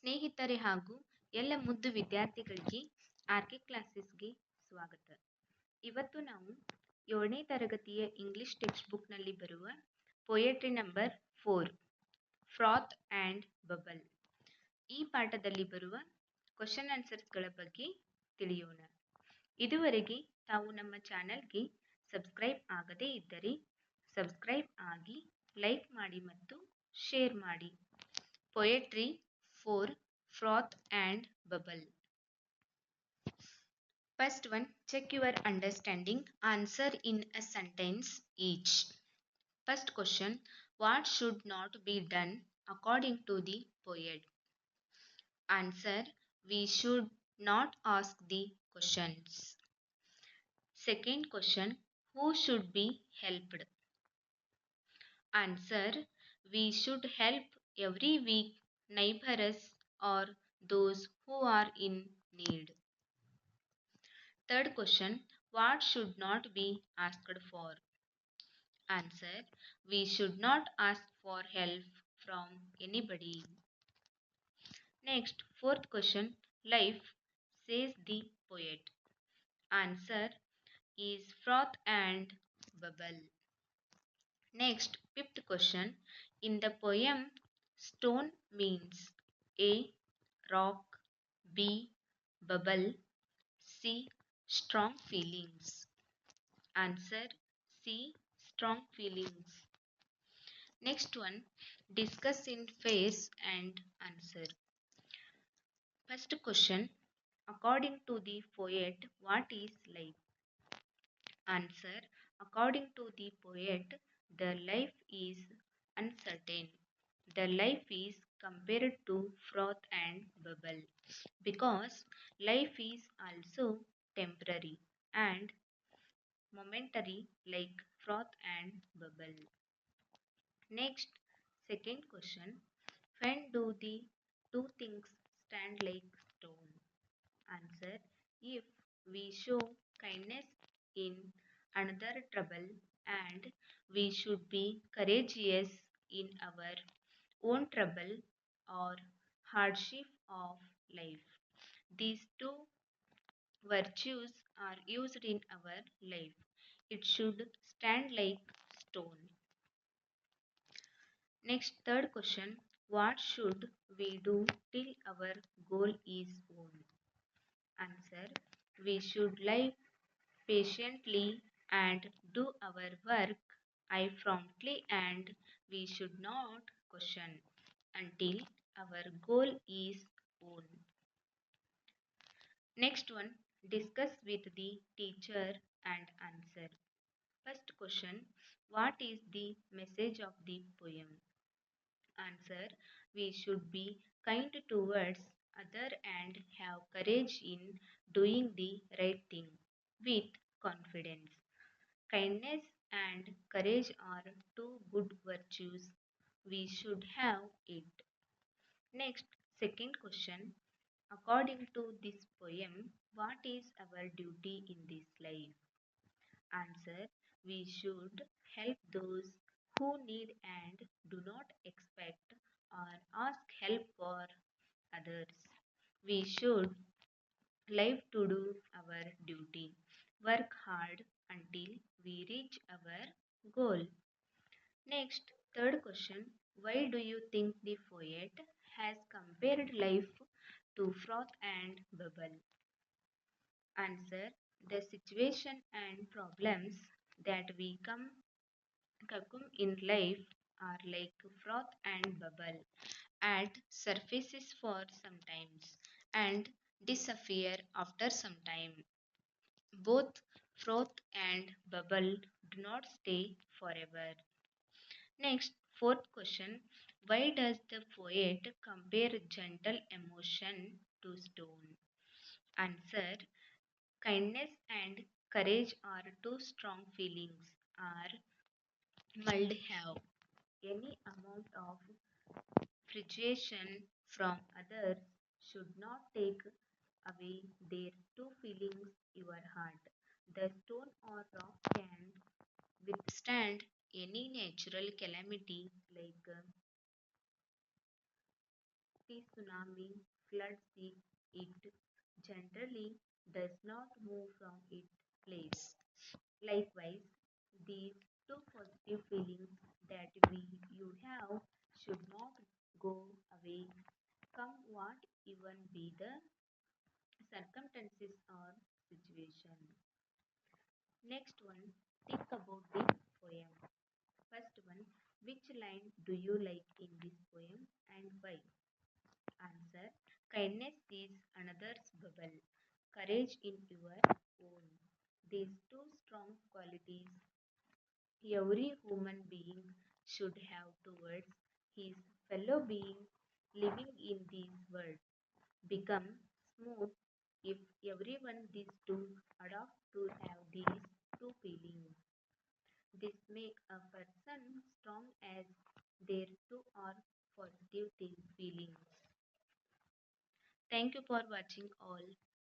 ಸ್ನೇಹಿತರೆ ಹಾಗೂ ಎಲ್ಲ ಮುದ್ದು ವಿದ್ಯಾರ್ಥಿಗಳಿಗೆ ಆರ್ಕೆ ಕ್ಲಾಸಸ್ಗೆ ಸ್ವಾಗತ. ಇವತ್ತು ನಾವು 7ನೇ ತರಗತಿಯ ಇಂಗ್ಲಿಷ್ ಟೆಕ್ಸ್ಟ್ ಬುಕ್ನಲ್ಲಿ ಬರುವ ಪೊಯೆಟ್ರಿ ನಂಬರ್ 4 ಫ್ರಾತ್ ಆ್ಯಂಡ್ ಬಬಲ್ ಈ ಪಾಠದಲ್ಲಿ ಬರುವ ಕ್ವಶನ್ ಆನ್ಸರ್ಸ್ಗಳ ಬಗ್ಗೆ ತಿಳಿಯೋಣ. ಇದುವರೆಗೆ ತಾವು ನಮ್ಮ ಚಾನಲ್ಗೆ ಸಬ್ಸ್ಕ್ರೈಬ್ ಆಗದೇ ಇದ್ದರೆ ಸಬ್ಸ್ಕ್ರೈಬ್ ಆಗಿ, ಲೈಕ್ ಮಾಡಿ ಮತ್ತು ಶೇರ್ ಮಾಡಿ. Poetry 4 Froth and Bubble. First one, check your understanding. Answer in a sentence each. First question, what should not be done according to the poet? Answer, we should not ask the questions. Second question, who should be helped? Answer, we should help every week neighbors or those who are in need. Third question, what should not be asked for? Answer, we should not ask for help from anybody. Next, fourth question, life, says the poet. Answer is froth and bubble. Next, fifth question, in the poem, stone means A. rock, B. bubble, C. strong feelings. Answer C. strong feelings. Next one, discuss in phrase and answer. First question, according to the poet, what is life? Answer, according to the poet, the life is uncertain. The life is compared to froth and bubble because life is also temporary and momentary like froth and bubble. Next, second question, when do the two things stand like stone? Answer, if we show kindness in another trouble and we should be courageous in our own trouble or hardship of life. These two virtues are used in our life. It should stand like stone. Next, third question, what should we do till our goal is won? Answer, we should live patiently and do our work promptly, and we should not question until our goal is won. Next one, discuss with the teacher and answer. First question, what is the message of the poem? Answer, we should be kind towards other and have courage in doing the right thing with confidence. Kindness and courage are two good virtues. We should have it. Next, second question, according to this poem, what is our duty in this life? Answer, we should help those who need and do not expect or ask help for others. We should live to do our duty, work hard until we reach our goal. Next, third question, why do you think the poet has compared life to froth and bubble? Answer, the situation and problems that we come in life are like froth and bubble, at surfaces for some times and disappear after some time. Both froth and bubble do not stay forever. Next, fourth question, why does the poet compare gentle emotion to stone? Answer, kindness and courage are two strong feelings are mild have. Any amount of frustration from others should not take away their two feelings your heart. The stone or rock can withstand any natural calamity like the tsunami floods it generally does not move from its place. Likewise, these two positive feelings that you have should not go away, come what even be the circumstances or situation. Next one, think about the poem. First one, which line do you like in this poem and why? Answer, kindness is another's bubble, courage in your own. These two strong qualities every human being should have towards his fellow being living in this world become smooth if everyone these two adopt to have these two feelings. This make a person strong as their two or positive feelings. Thank you for watching all.